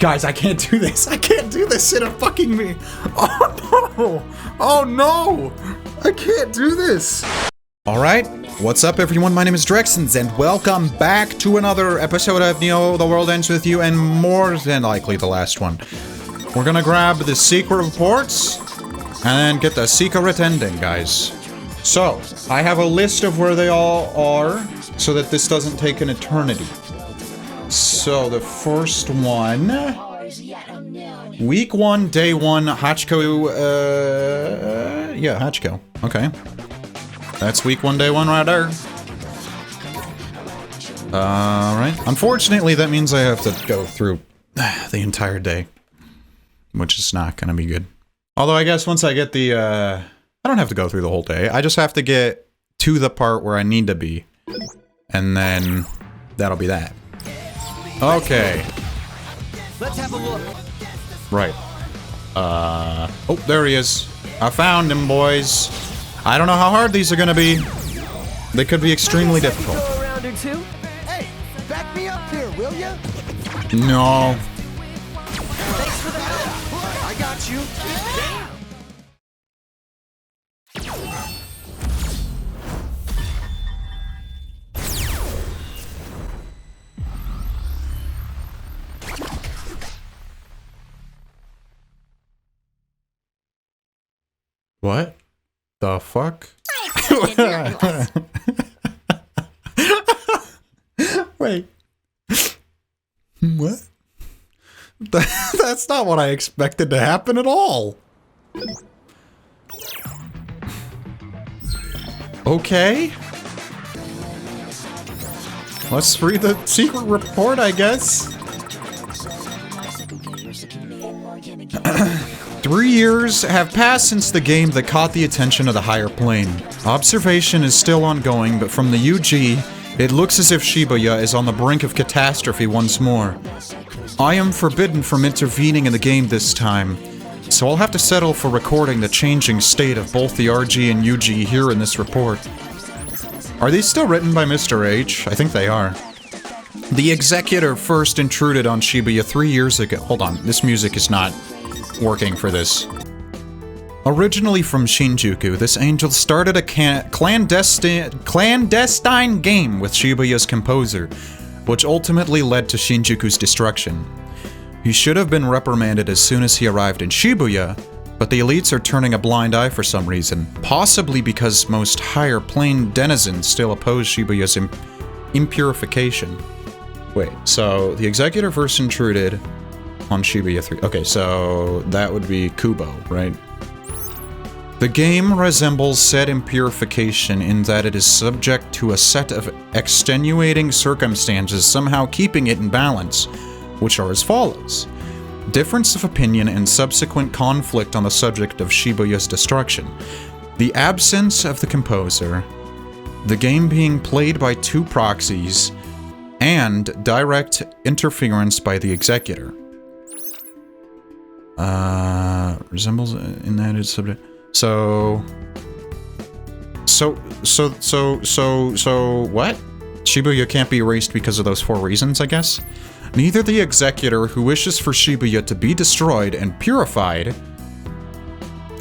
Guys, I can't do this. I can't do this. It'll fucking me. Oh no. Oh no. I can't do this. Alright, what's up everyone? My name is Drexanz and welcome back to another episode of Neo, The World Ends With You, and more than likely the last one. We're gonna grab the secret reports and then get the secret ending, guys. So, I have a list of where they all are so that this doesn't take an eternity. So, the first one... Week 1, Day 1, Hachiko, yeah, Hachiko. Okay. That's Week 1, Day 1 right there. Alright. Unfortunately, that means I have to go through the entire day. Which is not gonna be good. Although, I guess once I get the, I don't have to go through the whole day. I just have to get to the part where I need to be. And then, that'll be that. Okay. Let's have a look. Right. Oh, there he is. I found him, boys. I don't know how hard these are gonna be. They could be extremely difficult. Go around or two. Hey, back me up here, will ya? No. Thanks for the help. I got you. What? The fuck? Wait. What? That's not what I expected to happen at all. Okay. Let's read the secret report, I guess. 3 years have passed since the game that caught the attention of the higher plane. Observation is still ongoing, but from the UG, it looks as if Shibuya is on the brink of catastrophe once more. I am forbidden from intervening in the game this time, so I'll have to settle for recording the changing state of both the RG and UG here in this report. Are these still written by Mr. H? I think they are. The Executor first intruded on Shibuya 3 years ago. Hold on, this music is not working for this. Originally from Shinjuku, this angel started a clandestine game with Shibuya's composer, which ultimately led to Shinjuku's destruction. He should have been reprimanded as soon as he arrived in Shibuya, but the elites are turning a blind eye for some reason, possibly because most higher plane denizens still oppose Shibuya's impurification. Wait, so the Executor first intruded on Shibuya 3. Okay, so that would be Kubo, right? The game resembles said impurification in that it is subject to a set of extenuating circumstances somehow keeping it in balance, which are as follows. Difference of opinion and subsequent conflict on the subject of Shibuya's destruction. The absence of the composer, the game being played by 2 proxies, and direct interference by the Executor. Resembles in that it's subject. So what? Shibuya can't be erased because of those 4 reasons, I guess? Neither the Executor, who wishes for Shibuya to be destroyed and purified,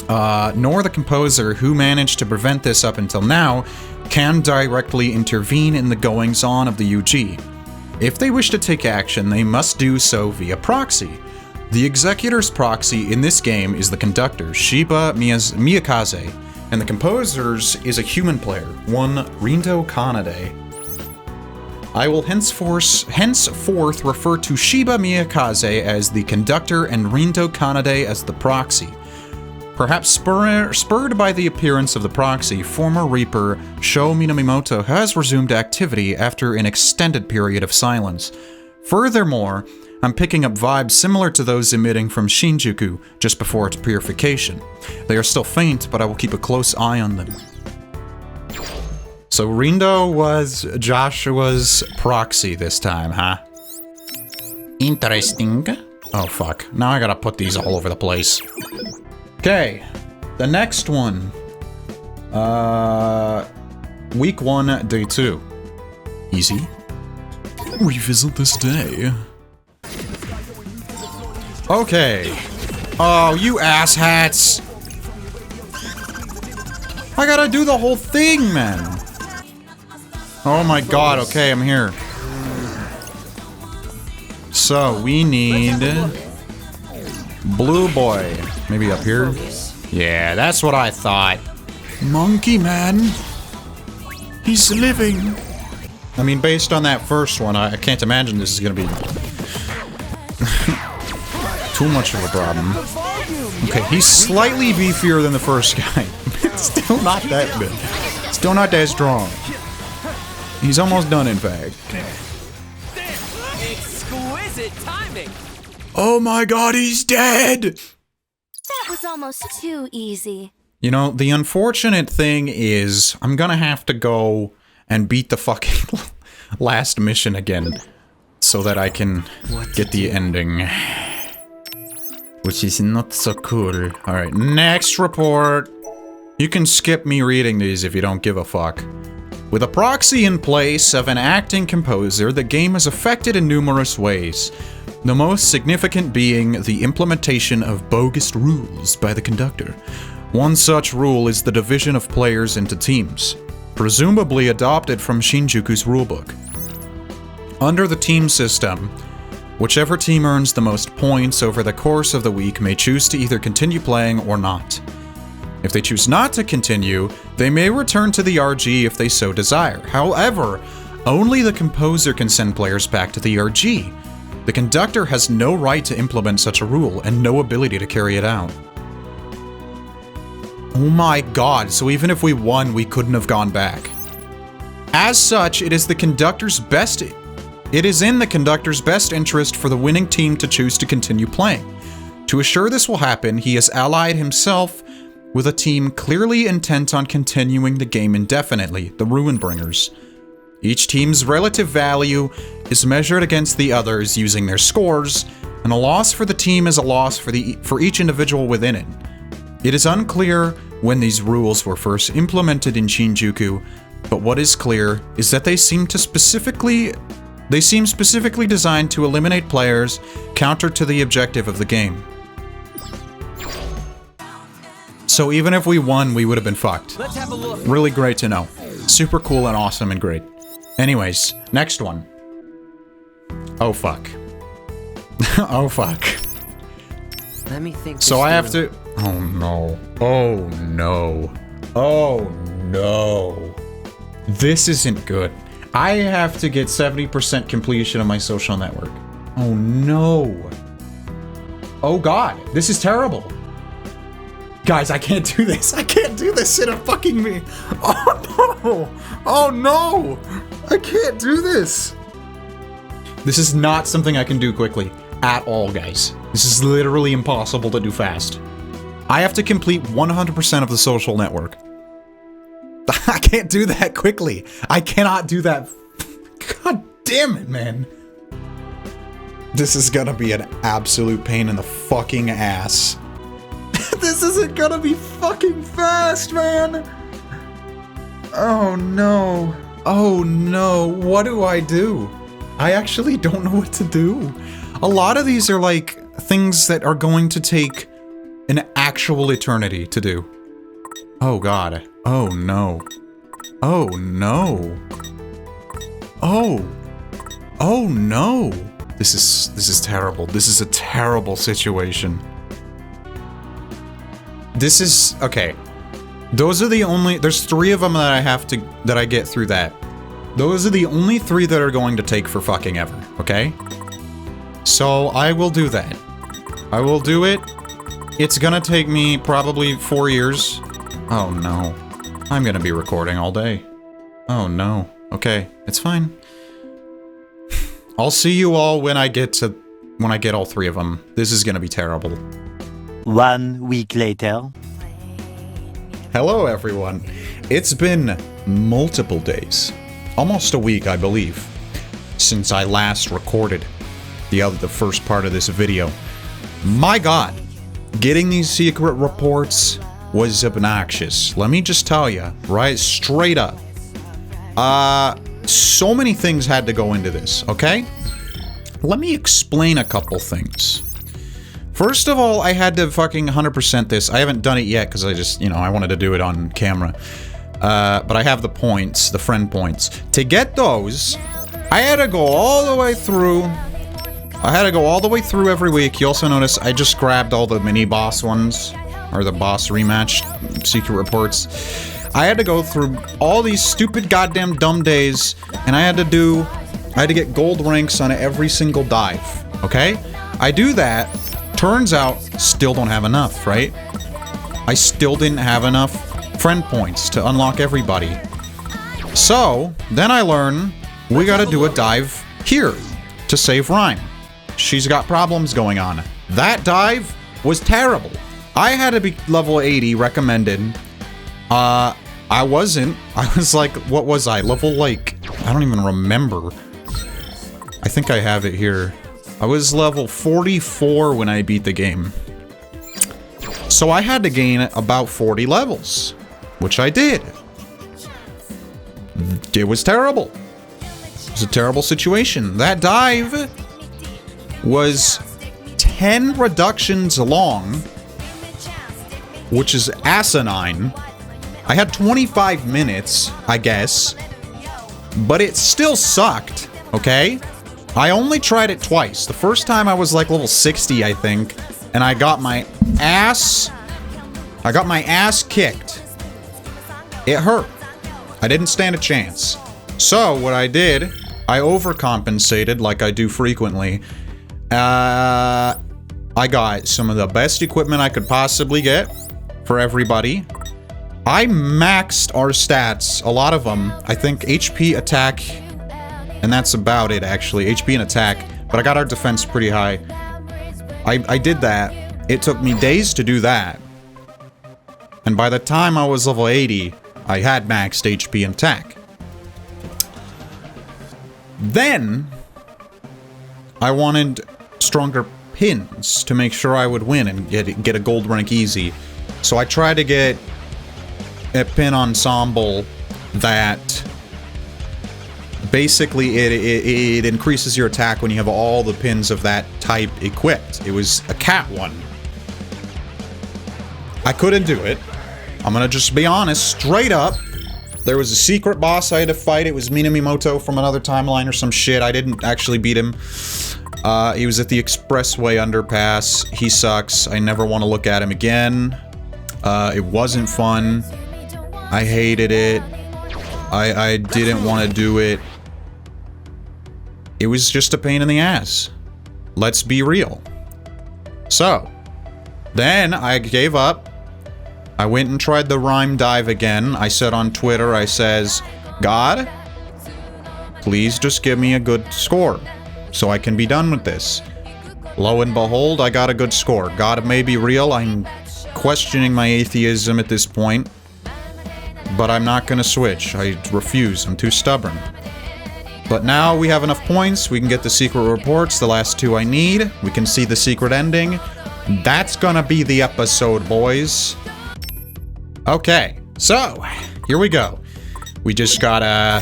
nor the composer, who managed to prevent this up until now, can directly intervene in the goings-on of the UG. If they wish to take action, they must do so via proxy. The Executor's proxy in this game is the conductor, Shiba Miyakaze, and the composer's is a human player, one Rindo Kanade. I will henceforth refer to Shiba Miyakaze as the conductor and Rindo Kanade as the proxy. Perhaps spurred by the appearance of the proxy, former Reaper Sho Minamimoto has resumed activity after an extended period of silence. Furthermore, I'm picking up vibes similar to those emitting from Shinjuku just before its purification. They are still faint, but I will keep a close eye on them. So Rindo was Joshua's proxy this time, huh? Interesting. Oh fuck, now I gotta put these all over the place. Okay, the next one. Week 1, Day 2. Easy. Revisit this day. Okay. Oh, you asshats. I gotta do the whole thing, man. Oh my god, okay, I'm here. So, we need... Blue boy. Maybe up here? Yeah, that's what I thought. Monkey man. He's living. I mean, based on that first one, I can't imagine this is gonna be too much of a problem. Okay, he's slightly beefier than the first guy. It's still not that good. Still not that strong. He's almost done, in fact. Exquisite timing. Oh my god, he's dead! That was almost too easy. You know, the unfortunate thing is, I'm gonna have to go and beat the fucking last mission again, so that I can get the ending. Which is not so cool. Alright, next report. You can skip me reading these if you don't give a fuck. With a proxy in place of an acting composer, the game is affected in numerous ways. The most significant being the implementation of bogus rules by the conductor. One such rule is the division of players into teams, presumably adopted from Shinjuku's rulebook. Under the team system, whichever team earns the most points over the course of the week may choose to either continue playing or not. If they choose not to continue, they may return to the RG if they so desire. However, only the composer can send players back to the RG. The conductor has no right to implement such a rule and no ability to carry it out. Oh my god, so even if we won, we couldn't have gone back. As such, it is in the conductor's best interest for the winning team to choose to continue playing. To assure this will happen, he has allied himself with a team clearly intent on continuing the game indefinitely, the Ruinbringers. Each team's relative value is measured against the others using their scores, and a loss for the team is a loss for each individual within it. It is unclear when these rules were first implemented in Shinjuku, but what is clear is that they seem specifically designed to eliminate players counter to the objective of the game. So even if we won, we would have been fucked. Let's have a look. Really great to know. Super cool and awesome and great. Anyways, next one. Oh fuck. Oh fuck. Let me think. So I have to... Oh no. Oh no. Oh no. This isn't good. I have to get 70% completion of my social network. Oh no. Oh god. This is terrible. Guys, I can't do this. I can't do this. It'll fucking me. Oh no. Oh no. I can't do this. This is not something I can do quickly at all, guys. This is literally impossible to do fast. I have to complete 100% of the social network. I can't do that quickly. I cannot do that. God damn it, man. This is gonna be an absolute pain in the fucking ass. This isn't gonna be fucking fast, man. Oh no. Oh no. What do I do? I actually don't know what to do. A lot of these are like things that are going to take an actual eternity to do. Oh god. Oh no. Oh no. Oh. Oh no. This is terrible. This is a terrible situation. This is okay. Those are the only there's 3 of them that I get through that. Those are the only 3 that are going to take for fucking ever, okay? So I will do that. I will do it. It's gonna take me probably 4 years. Oh no. I'm gonna be recording all day. Oh no. Okay, it's fine. I'll see you all when I get all 3 of them. This is gonna be terrible. 1 week later. Hello everyone. It's been multiple days. Almost a week, I believe, since I last recorded the first part of this video. My god, getting these secret reports was obnoxious. Let me just tell you, right straight up. So many things had to go into this, okay? Let me explain a couple things. First of all, I had to fucking 100% this. I haven't done it yet because I just, you know, I wanted to do it on camera. But I have the points, the friend points. To get those, I had to go all the way through. I had to go all the way through every week. You also notice I just grabbed all the mini boss ones, or the boss rematch secret reports. I had to go through all these stupid goddamn dumb days, and I had to get gold ranks on every single dive, okay? I do that, turns out, still don't have enough, right? I still didn't have enough friend points to unlock everybody. So, then I learn we gotta do a dive here to save Rhyme. She's got problems going on. That dive was terrible. I had to be level 80 recommended. I wasn't. I was like, what was I? Level like, I don't even remember. I think I have it here. I was level 44 when I beat the game. So I had to gain about 40 levels, which I did. It was terrible. It was a terrible situation. That dive was 10 reductions long, which is asinine. I had 25 minutes, I guess, but it still sucked, okay? I only tried it twice. The first time I was like level 60, I think, and I got my ass kicked. It hurt. I didn't stand a chance. So what I did, I overcompensated like I do frequently. I got some of the best equipment I could possibly get for everybody. I maxed our stats, a lot of them. I think HP, attack, and that's about it actually. HP and attack, but I got our defense pretty high. I did that. It took me days to do that. And by the time I was level 80, I had maxed HP and attack. Then, I wanted stronger pins to make sure I would win and get a gold rank easy. So I tried to get a pin ensemble that basically it increases your attack when you have all the pins of that type equipped. It was a cat one. I couldn't do it. I'm gonna just be honest, straight up. There was a secret boss I had to fight. It was Minamimoto from another timeline or some shit. I didn't actually beat him. He was at the expressway underpass. He sucks. I never want to look at him again. It wasn't fun. I hated it. I didn't want to do it. It was just a pain in the ass. Let's be real. So, then I gave up. I went and tried the Rhyme dive again. I said on Twitter, I says, God, please just give me a good score so I can be done with this. Lo and behold, I got a good score. God may be real. I'm questioning my atheism at this point. But I'm not gonna switch. I refuse. I'm too stubborn. But now we have enough points. We can get the secret reports, the last two I need. We can see the secret ending. That's gonna be the episode, boys. Okay, so here we go. We just gotta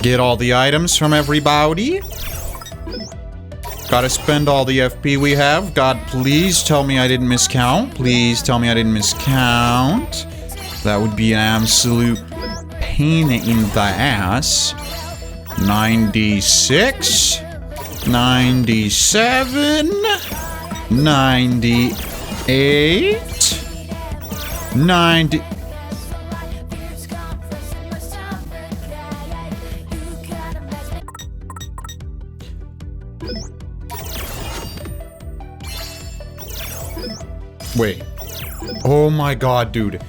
get all the items from everybody. Gotta spend all the FP we have. God, please tell me I didn't miscount. Please tell me I didn't miscount. That would be an absolute pain in the ass. 96, 97, 98, 90. Wait. Oh my god, dude.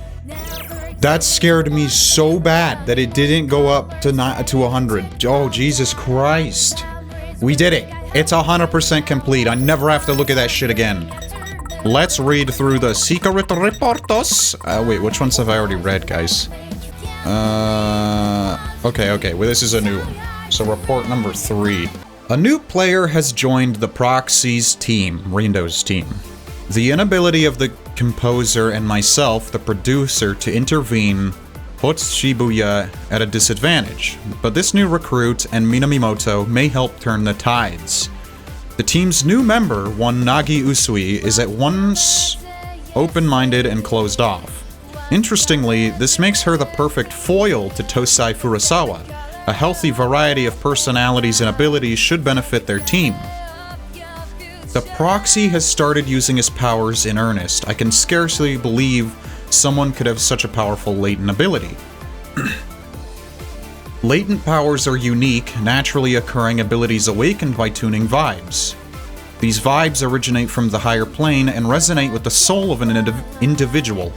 That scared me so bad that it didn't go up to 100. Oh, Jesus Christ. We did it. It's 100% complete. I never have to look at that shit again. Let's read through the secret reportos. Wait, which ones have I already read, guys? Okay. Well, this is a new one. So report number 3. A new player has joined the Proxies team, Rindo's team. The inability of the composer and myself, the producer, to intervene puts Shibuya at a disadvantage, but this new recruit and Minamimoto may help turn the tides. The team's new member, one Nagi Usui, is at once open-minded and closed off. Interestingly, this makes her the perfect foil to Tosai Furusawa. A healthy variety of personalities and abilities should benefit their team. The proxy has started using his powers in earnest. I can scarcely believe someone could have such a powerful latent ability. Latent powers are unique, naturally occurring abilities awakened by tuning vibes. These vibes originate from the higher plane and resonate with the soul of an individual,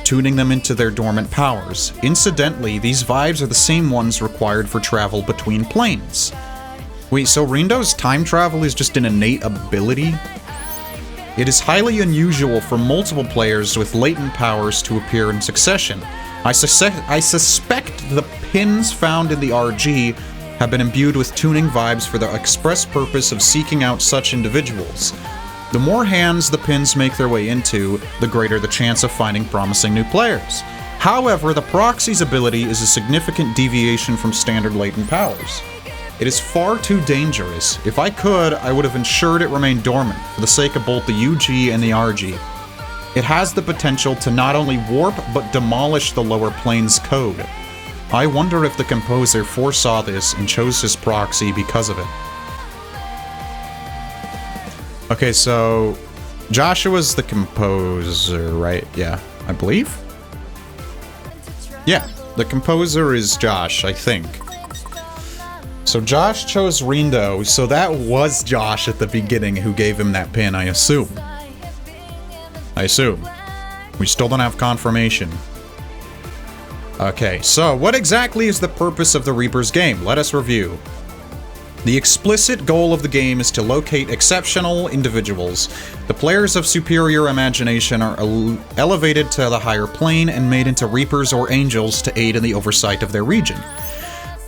tuning them into their dormant powers. Incidentally, these vibes are the same ones required for travel between planes. Wait, so Rindo's time travel is just an innate ability? It is highly unusual for multiple players with latent powers to appear in succession. I suspect the pins found in the RG have been imbued with tuning vibes for the express purpose of seeking out such individuals. The more hands the pins make their way into, the greater the chance of finding promising new players. However, the proxy's ability is a significant deviation from standard latent powers. It is far too dangerous. If I could, I would have ensured it remained dormant, for the sake of both the UG and the RG. It has the potential to not only warp, but demolish the lower plane's code. I wonder if the composer foresaw this and chose his proxy because of it. Okay, so Joshua's the composer, right? Yeah, I believe? Yeah, the composer is Josh, I think. So Josh chose Rindo, so that was Josh at the beginning who gave him that pin, I assume. We still don't have confirmation. Okay, so what exactly is the purpose of the Reaper's game? Let us review. The explicit goal of the game is to locate exceptional individuals. The players of superior imagination are elevated to the higher plane and made into Reapers or Angels to aid in the oversight of their region.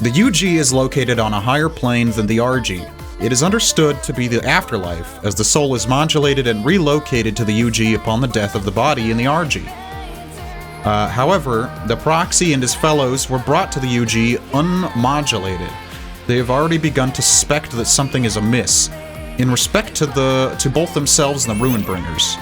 The UG is located on a higher plane than the RG. It is understood to be the afterlife, as the soul is modulated and relocated to the UG upon the death of the body in the RG. However, the proxy and his fellows were brought to the UG unmodulated. They have already begun to suspect that something is amiss, in respect to both themselves and the Ruinbringers.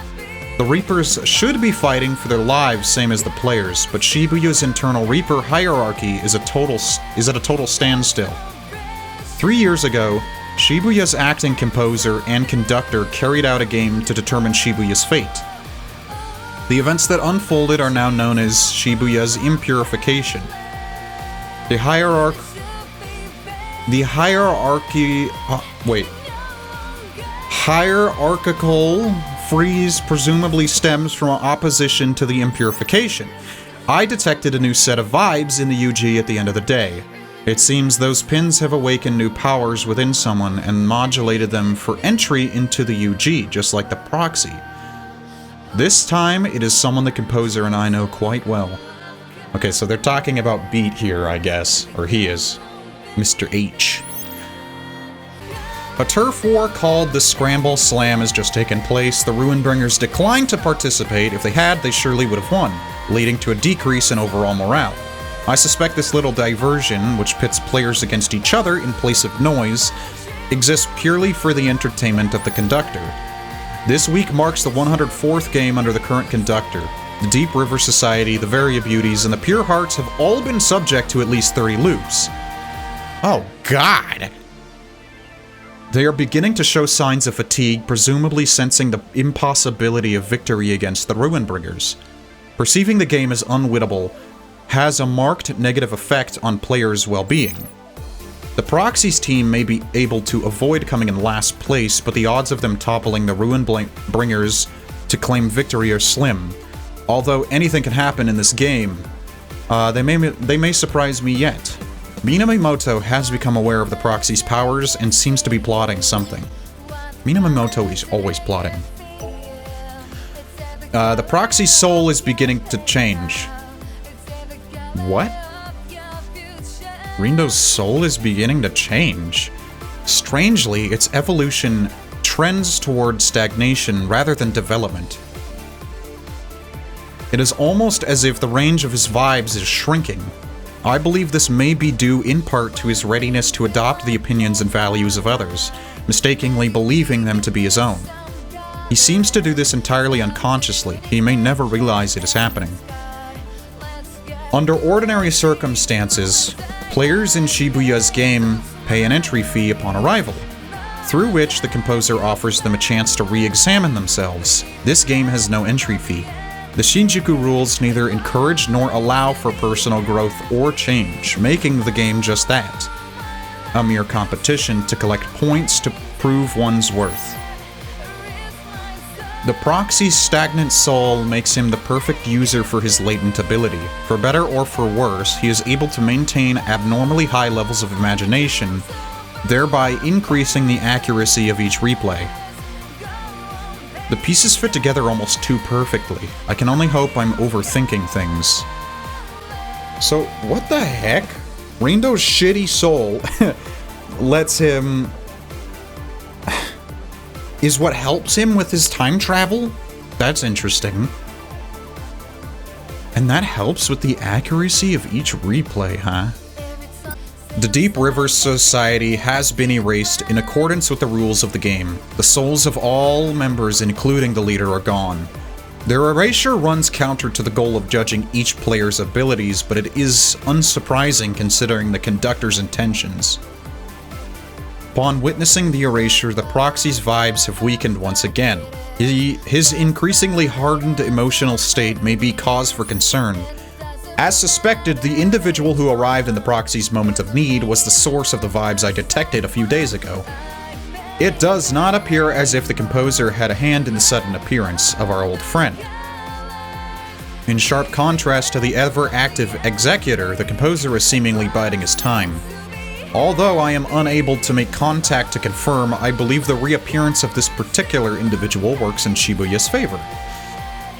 The Reapers should be fighting for their lives, same as the players, but Shibuya's internal Reaper hierarchy is at a total standstill. 3 years ago, Shibuya's acting composer and conductor carried out a game to determine Shibuya's fate. The events that unfolded are now known as Shibuya's impurification. The hierarchical freeze presumably stems from opposition to the impurification. I detected a new set of vibes in the UG at the end of the day. It seems those pins have awakened new powers within someone and modulated them for entry into the UG, just like the proxy. This time, it is someone the composer and I know quite well. Okay, so they're talking about Beat here, I guess. Or he is. Mr. H. A turf war called the Scramble Slam has just taken place. The Ruinbringers declined to participate. If they had, they surely would have won, leading to a decrease in overall morale. I suspect this little diversion, which pits players against each other in place of noise, exists purely for the entertainment of the conductor. This week marks the 104th game under the current conductor. The Deep River Society, the Varia Beauties, and the Pure Hearts have all been subject to at least 30 loops. Oh, God! They are beginning to show signs of fatigue, presumably sensing the impossibility of victory against the Ruinbringers. Perceiving the game as unwinnable has a marked negative effect on players' well-being. The Proxy's team may be able to avoid coming in last place, but the odds of them toppling the Ruinbringers to claim victory are slim. Although anything can happen in this game, they may surprise me yet. Minamoto has become aware of the Proxy's powers and seems to be plotting something. Minamoto is always plotting. The Proxy's soul is beginning to change. What? Rindo's soul is beginning to change. Strangely, its evolution trends toward stagnation rather than development. It is almost as if the range of his vibes is shrinking. I believe this may be due in part to his readiness to adopt the opinions and values of others. mistakenly believing them to be his own. He seems to do this entirely unconsciously. He may never realize it is happening. Under ordinary circumstances, players in Shibuya's game pay an entry fee upon arrival, through which the composer offers them a chance to re-examine themselves. This game has no entry fee. The Shinjuku rules neither encourage nor allow for personal growth or change, making the game just that. A mere competition to collect points to prove one's worth. The proxy's stagnant soul makes him the perfect user for his latent ability. For better or for worse, he is able to maintain abnormally high levels of imagination, thereby increasing the accuracy of each replay. The pieces fit together almost too perfectly. I can only hope I'm overthinking things. So, what the heck? Rindo's shitty soul lets him... is what helps him with his time travel? That's interesting. And that helps with the accuracy of each replay, huh? The Deep River Society has been erased in accordance with the rules of the game. The souls of all members, including the leader, are gone. Their erasure runs counter to the goal of judging each player's abilities, but it is unsurprising considering the conductor's intentions. Upon witnessing the erasure, the proxy's vibes have weakened once again. His increasingly hardened emotional state may be cause for concern. As suspected, the individual who arrived in the proxy's moment of need was the source of the vibes I detected a few days ago. It does not appear as if the composer had a hand in the sudden appearance of our old friend. In sharp contrast to the ever-active executor, the composer is seemingly biding his time. Although I am unable to make contact to confirm, I believe the reappearance of this particular individual works in Shibuya's favor.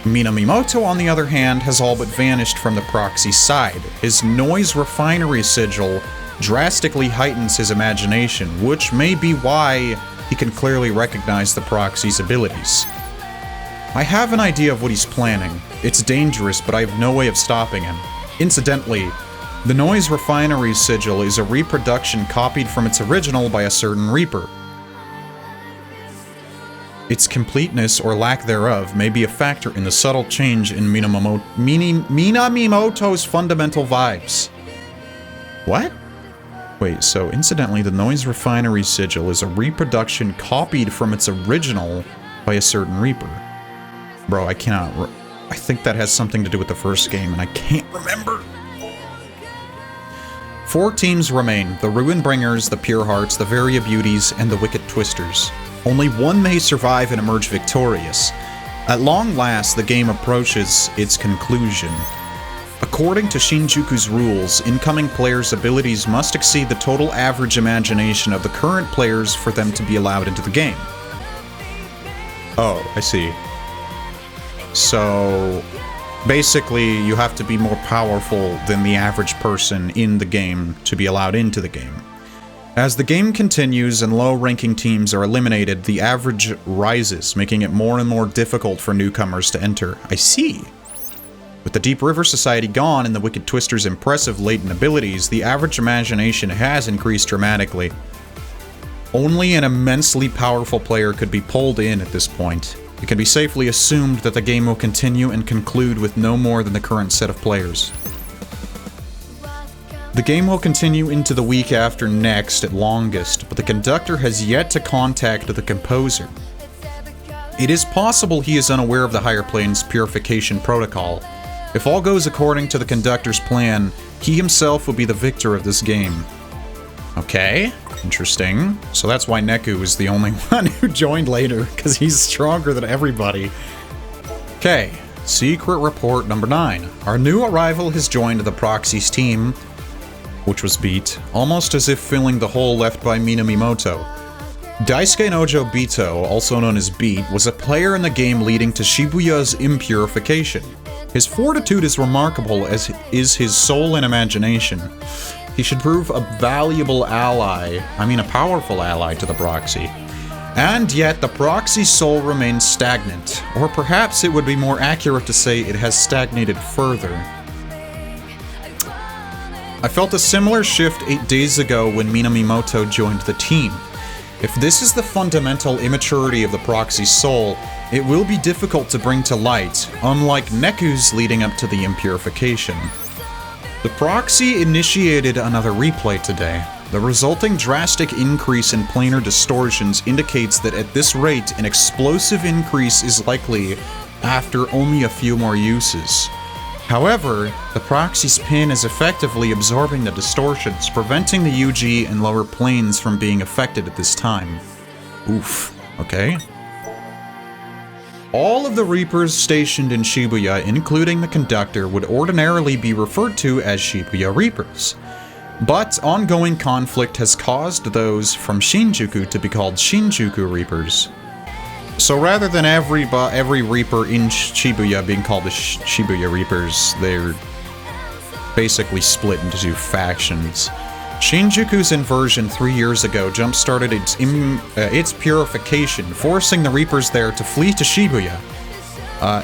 Minamimoto, on the other hand, has all but vanished from the proxy side. His noise refinery sigil drastically heightens his imagination, which may be why he can clearly recognize the proxy's abilities. I have an idea of what he's planning. It's dangerous, but I have no way of stopping him. Incidentally, the noise refinery sigil is a reproduction copied from its original by a certain Reaper. Its completeness or lack thereof may be a factor in the subtle change in Minamimoto's fundamental vibes. What? Wait, so incidentally, the noise refinery sigil is a reproduction copied from its original by a certain Reaper. Bro, I cannot... I think that has something to do with the first game, and I can't remember. 4 teams remain: the Ruinbringers, the Pure Hearts, the Varia Beauties, and the Wicked Twisters. Only one may survive and emerge victorious. At long last, the game approaches its conclusion. According to Shinjuku's rules, incoming players' abilities must exceed the total average imagination of the current players for them to be allowed into the game. Oh, I see. So, basically, you have to be more powerful than the average person in the game to be allowed into the game. As the game continues and low-ranking teams are eliminated, the average rises, making it more and more difficult for newcomers to enter. I see. With the Deep River Society gone and the Wicked Twister's impressive latent abilities, the average imagination has increased dramatically. Only an immensely powerful player could be pulled in at this point. It can be safely assumed that the game will continue and conclude with no more than the current set of players. The game will continue into the week after next at longest, but the conductor has yet to contact the composer. It is possible he is unaware of the higher plane's purification protocol. If all goes according to the conductor's plan, he himself will be the victor of this game. Okay, interesting. So that's why Neku is the only one who joined later, because he's stronger than everybody. Okay, secret report number 9. Our new arrival has joined the Proxy's team, which was beat, almost as if filling the hole left by Minamimoto. Daisuke Nojo Bito, also known as Beat, was a player in the game leading to Shibuya's impurification. His fortitude is remarkable, as is his soul and imagination. He should prove a valuable ally, a powerful ally to the Proxy. And yet, the Proxy's soul remains stagnant, or perhaps it would be more accurate to say it has stagnated further. I felt a similar shift 8 days ago when Minamimoto joined the team. If this is the fundamental immaturity of the proxy's soul, it will be difficult to bring to light, unlike Neku's leading up to the impurification. The proxy initiated another replay today. The resulting drastic increase in planar distortions indicates that at this rate, an explosive increase is likely after only a few more uses. However, the proxy's pin is effectively absorbing the distortions, preventing the UG and lower planes from being affected at this time. Oof. Okay. All of the Reapers stationed in Shibuya, including the conductor, would ordinarily be referred to as Shibuya Reapers. But ongoing conflict has caused those from Shinjuku to be called Shinjuku Reapers. So rather than every Reaper in Shibuya being called the Shibuya Reapers, they're basically split into two factions. Shinjuku's inversion 3 years ago jump-started its purification, forcing the Reapers there to flee to Shibuya.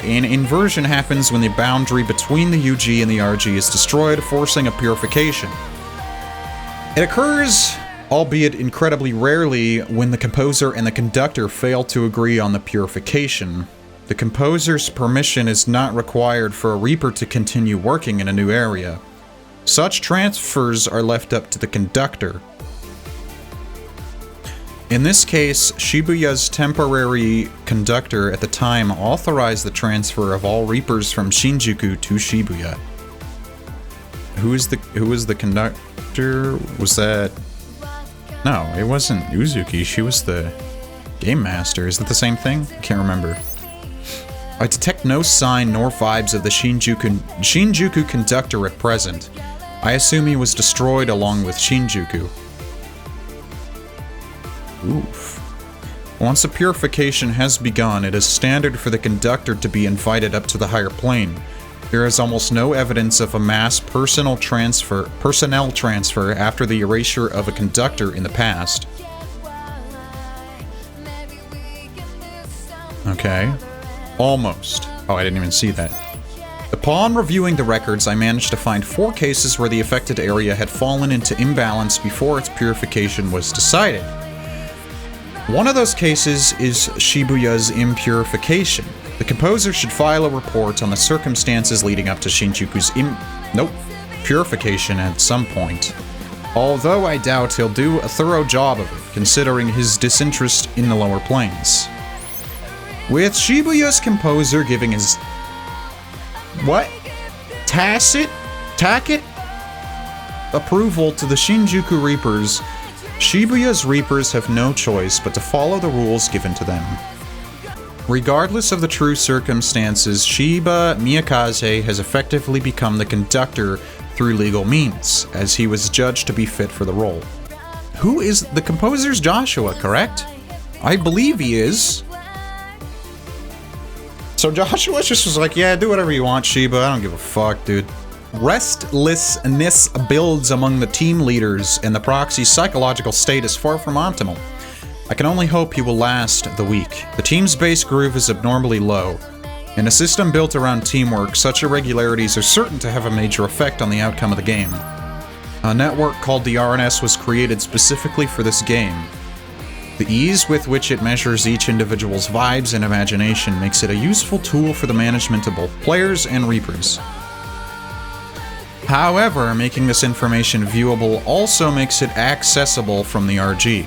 An inversion happens when the boundary between the UG and the RG is destroyed, forcing a purification. It occurs, albeit incredibly rarely, when the composer and the conductor fail to agree on the purification. The composer's permission is not required for a Reaper to continue working in a new area. Such transfers are left up to the conductor. In this case, Shibuya's temporary conductor at the time authorized the transfer of all Reapers from Shinjuku to Shibuya. Who was the conductor? Was that... No, it wasn't Uzuki. She was the game master. Is that the same thing? I can't remember. I detect no sign nor vibes of the Shinjuku conductor at present. I assume he was destroyed along with Shinjuku. Oof. Once a purification has begun, it is standard for the conductor to be invited up to the higher plane. There is almost no evidence of a mass personnel transfer after the erasure of a conductor in the past. Okay. Almost. Oh, I didn't even see that. Upon reviewing the records, I managed to find 4 cases where the affected area had fallen into imbalance before its purification was decided. One of those cases is Shibuya's impurification. The composer should file a report on the circumstances leading up to Shinjuku's purification at some point. Although I doubt he'll do a thorough job of it, considering his disinterest in the lower planes. With Shibuya's composer giving his... tacit approval to the Shinjuku Reapers, Shibuya's Reapers have no choice but to follow the rules given to them. Regardless of the true circumstances, Shiba Miyakaze has effectively become the conductor through legal means, as he was judged to be fit for the role. Who is the composer's Joshua, correct? I believe he is. So Joshua just was like, yeah, do whatever you want, Shiba, I don't give a fuck, dude. Restlessness builds among the team leaders, and the proxy's psychological state is far from optimal. I can only hope he will last the week. The team's base groove is abnormally low. In a system built around teamwork, such irregularities are certain to have a major effect on the outcome of the game. A network called the RNS was created specifically for this game. The ease with which it measures each individual's vibes and imagination makes it a useful tool for the management of both players and Reapers. However, making this information viewable also makes it accessible from the RG.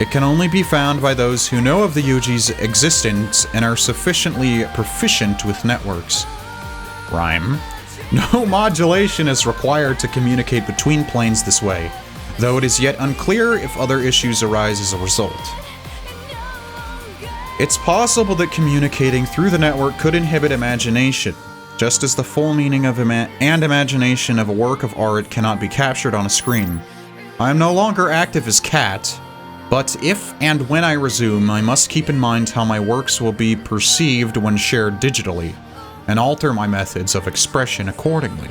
It can only be found by those who know of the UG's existence and are sufficiently proficient with networks. Rhyme. No modulation is required to communicate between planes this way, though it is yet unclear if other issues arise as a result. It's possible that communicating through the network could inhibit imagination, just as the full meaning of imagination of a work of art cannot be captured on a screen. I am no longer active as Cat, but if and when I resume, I must keep in mind how my works will be perceived when shared digitally, and alter my methods of expression accordingly.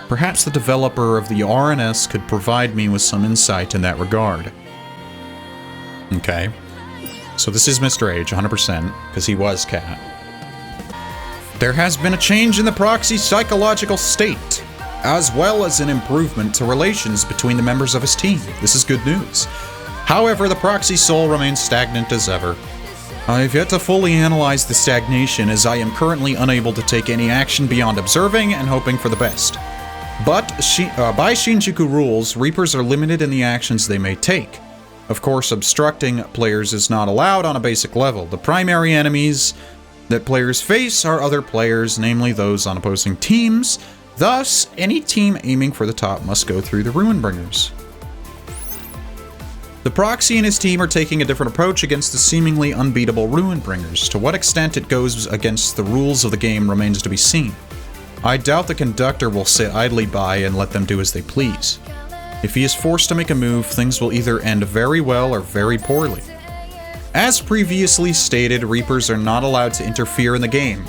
Perhaps the developer of the RNS could provide me with some insight in that regard. Okay. So this is Mr. H, 100%, because he was Cat. There has been a change in the proxy's psychological state, as well as an improvement to relations between the members of his team. This is good news. However, the proxy soul remains stagnant as ever. I've yet to fully analyze the stagnation, as I am currently unable to take any action beyond observing and hoping for the best. But by Shinjuku rules, Reapers are limited in the actions they may take. Of course, obstructing players is not allowed on a basic level. The primary enemies that players face are other players, namely those on opposing teams. Thus, any team aiming for the top must go through the Ruinbringers. The proxy and his team are taking a different approach against the seemingly unbeatable Ruinbringers. To what extent it goes against the rules of the game remains to be seen. I doubt the conductor will sit idly by and let them do as they please. If he is forced to make a move, things will either end very well or very poorly. As previously stated, Reapers are not allowed to interfere in the game,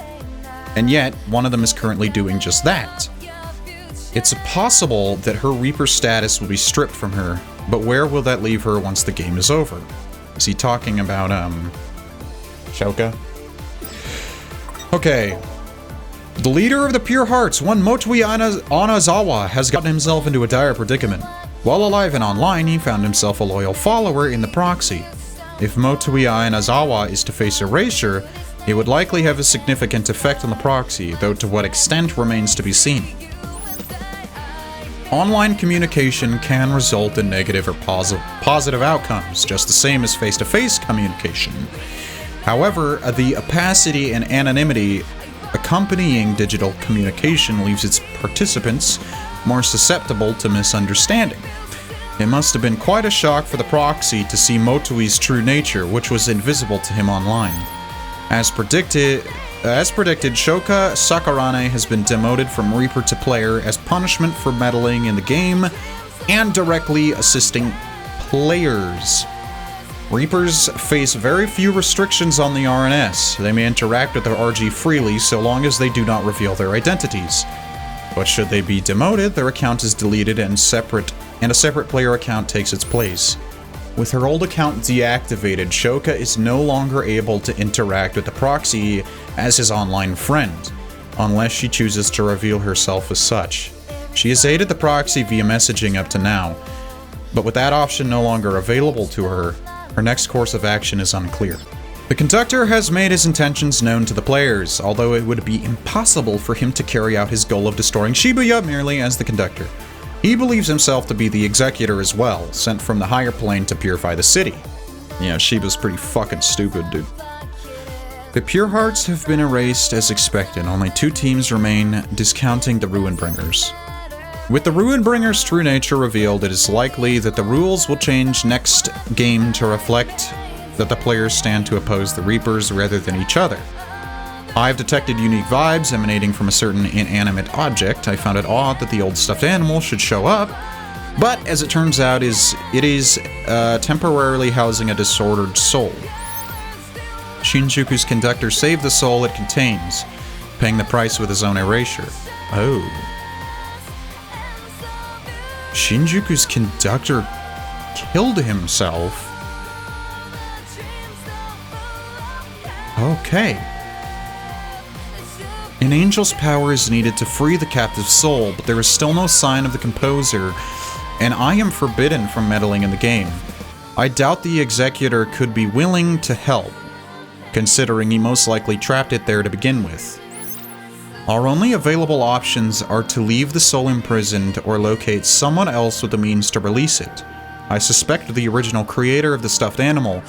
and yet one of them is currently doing just that. It's possible that her Reaper status will be stripped from her, but where will that leave her once the game is over? Is he talking about, Shoka? Okay. The leader of the Pure Hearts, one Motoi Anazawa, has gotten himself into a dire predicament. While alive and online, he found himself a loyal follower in the proxy. If Motoi Anazawa is to face erasure, it would likely have a significant effect on the proxy, though to what extent remains to be seen. Online communication can result in negative or positive outcomes, just the same as face-to-face communication. However, the opacity and anonymity accompanying digital communication leaves its participants more susceptible to misunderstanding. It must have been quite a shock for the proxy to see Motoi's true nature, which was invisible to him online. As predicted, Shoka Sakurane has been demoted from Reaper to player as punishment for meddling in the game and directly assisting players. Reapers face very few restrictions on the RNS. They may interact with the RG freely so long as they do not reveal their identities. But should they be demoted, their account is deleted and a separate player account takes its place. With her old account deactivated, Shoka is no longer able to interact with the proxy as his online friend, unless she chooses to reveal herself as such. She has aided the proxy via messaging up to now, but with that option no longer available to her, her next course of action is unclear. The conductor has made his intentions known to the players, although it would be impossible for him to carry out his goal of destroying Shibuya merely as the conductor. He believes himself to be the executor as well, sent from the higher plane to purify the city. Yeah, Shiba's pretty fucking stupid, dude. The Pure Hearts have been erased as expected. Only 2 teams remain, discounting the Ruinbringers. With the Ruinbringers' true nature revealed, it is likely that the rules will change next game to reflect that the players stand to oppose the Reapers rather than each other. I've detected unique vibes emanating from a certain inanimate object. I found it odd that the old stuffed animal should show up, but as it turns out, it is temporarily housing a disordered soul. Shinjuku's conductor saved the soul it contains, paying the price with his own erasure. Oh. Shinjuku's conductor killed himself? Okay. An angel's power is needed to free the captive soul, but there is still no sign of the composer, and I am forbidden from meddling in the game. I doubt the executor could be willing to help, considering he most likely trapped it there to begin with. Our only available options are to leave the soul imprisoned or locate someone else with the means to release it. I suspect the original creator of the stuffed animal,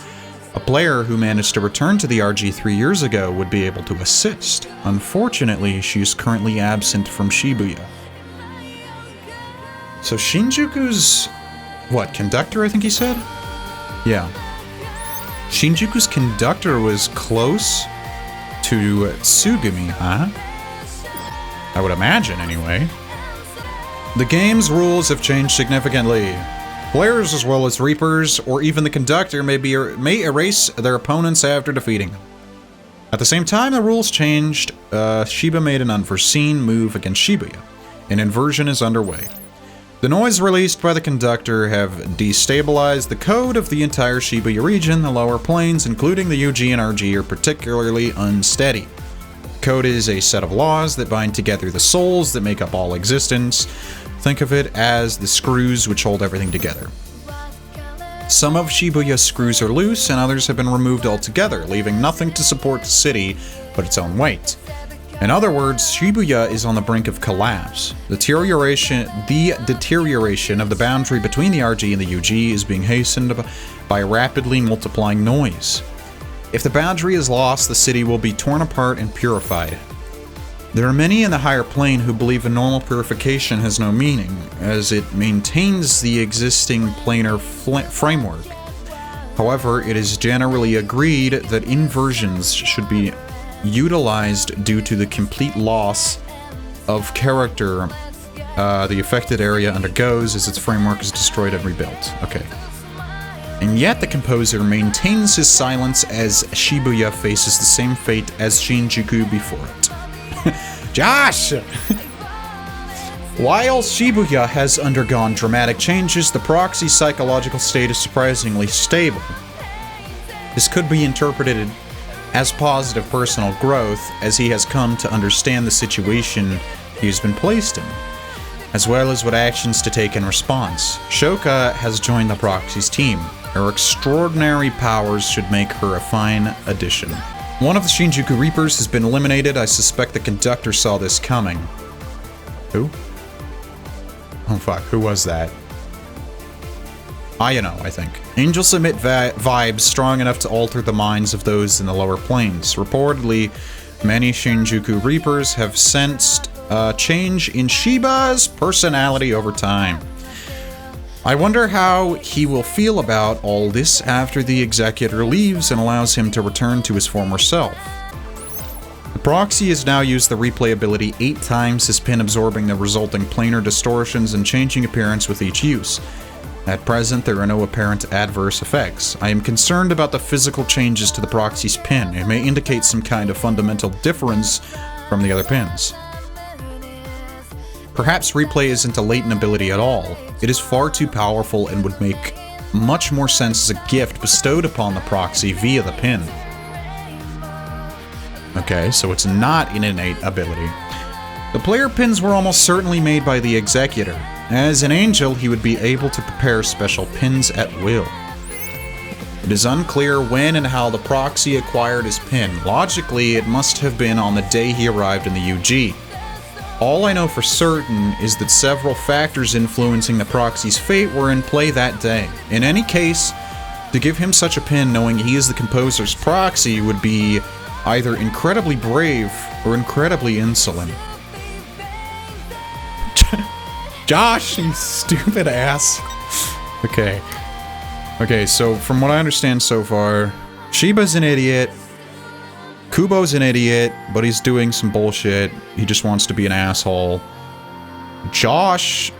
a player who managed to return to the RG 3 years ago, would be able to assist. Unfortunately, she is currently absent from Shibuya. So Shinjuku's... what, conductor, I think he said? Yeah. Shinjuku's conductor was close to Tsugumi, huh? I would imagine, anyway. The game's rules have changed significantly. Players as well as Reapers, or even the conductor, may erase their opponents after defeating them. At the same time the rules changed, Shiba made an unforeseen move against Shibuya. An inversion is underway. The noise released by the conductor have destabilized the code of the entire Shibuya region. The lower planes, including the UG and RG, are particularly unsteady. Code is a set of laws that bind together the souls that make up all existence. Think of it as the screws which hold everything together. Some of Shibuya's screws are loose, and others have been removed altogether, leaving nothing to support the city but its own weight. In other words, Shibuya is on the brink of collapse. The deterioration of the boundary between the RG and the UG is being hastened by a rapidly multiplying noise. If the boundary is lost, the city will be torn apart and purified. There are many in the higher plane who believe a normal purification has no meaning, as it maintains the existing planar framework. However, it is generally agreed that inversions should be utilized due to the complete loss of character the affected area undergoes as its framework is destroyed and rebuilt. Okay. And yet the composer maintains his silence as Shibuya faces the same fate as Shinjuku before it. Josh! While Shibuya has undergone dramatic changes, the proxy's psychological state is surprisingly stable. This could be interpreted as positive personal growth, as he has come to understand the situation he has been placed in, as well as what actions to take in response. Shoka has joined the proxy's team. Her extraordinary powers should make her a fine addition. One of the Shinjuku Reapers has been eliminated. I suspect the conductor saw this coming. Who? Oh fuck, who was that? Ayano, I think. Angels emit vibes strong enough to alter the minds of those in the lower planes. Reportedly, many Shinjuku Reapers have sensed a change in Shiba's personality over time. I wonder how he will feel about all this after the Executor leaves and allows him to return to his former self. The proxy has now used the replay ability 8 times, his pin absorbing the resulting planar distortions and changing appearance with each use. At present, there are no apparent adverse effects. I am concerned about the physical changes to the proxy's pin. It may indicate some kind of fundamental difference from the other pins. Perhaps replay isn't a latent ability at all. It is far too powerful and would make much more sense as a gift bestowed upon the proxy via the pin. Okay, so it's not an innate ability. The player pins were almost certainly made by the Executor. As an angel, he would be able to prepare special pins at will. It is unclear when and how the proxy acquired his pin. Logically, it must have been on the day he arrived in the UG. All I know for certain is that several factors influencing the proxy's fate were in play that day. In any case, to give him such a pin knowing he is the composer's proxy would be either incredibly brave or incredibly insolent. Josh, you stupid ass. Okay, so from what I understand so far, Shiba's an idiot, Kubo's an idiot, but he's doing some bullshit. He just wants to be an asshole. Josh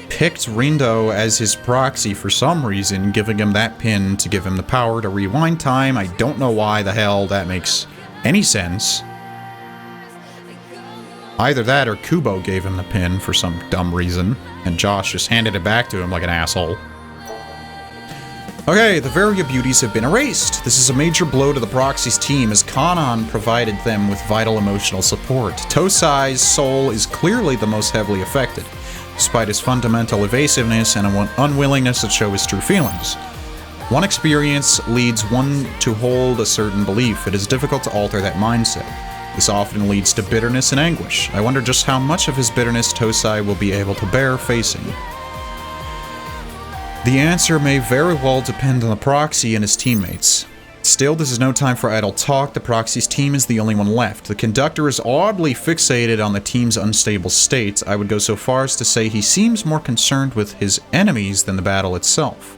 picked Rindo as his proxy for some reason, giving him that pin to give him the power to rewind time. I don't know why the hell that makes any sense. Either that or Kubo gave him the pin for some dumb reason, and Josh just handed it back to him like an asshole. Okay, the Varia beauties have been erased. This is a major blow to the proxy's team as Kanan provided them with vital emotional support. Tosai's soul is clearly the most heavily affected, despite his fundamental evasiveness and an unwillingness to show his true feelings. One experience leads one to hold a certain belief. It is difficult to alter that mindset. This often leads to bitterness and anguish. I wonder just how much of his bitterness Tosai will be able to bear facing. The answer may very well depend on the proxy and his teammates. Still, this is no time for idle talk. The proxy's team is the only one left. The conductor is oddly fixated on the team's unstable state. I would go so far as to say he seems more concerned with his enemies than the battle itself.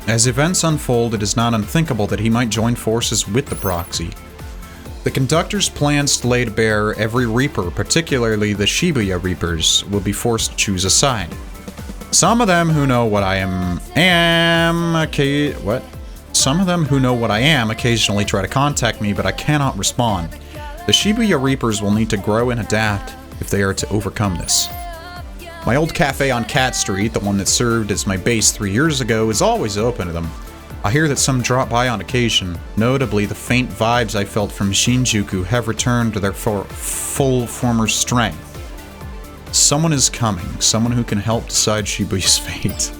As events unfold, it is not unthinkable that he might join forces with the proxy. The conductor's plans to lay to bear every Reaper, particularly the Shibuya Reapers, will be forced to choose a side. Some of them who know what I am Some of them who know what I am occasionally try to contact me, but I cannot respond. The Shibuya Reapers will need to grow and adapt if they are to overcome this. My old cafe on Cat Street, the one that served as my base 3 years ago, is always open to them. I hear that some drop by on occasion. Notably, the faint vibes I felt from Shinjuku have returned to their full former strength. Someone is coming, someone who can help decide Shibuya's fate.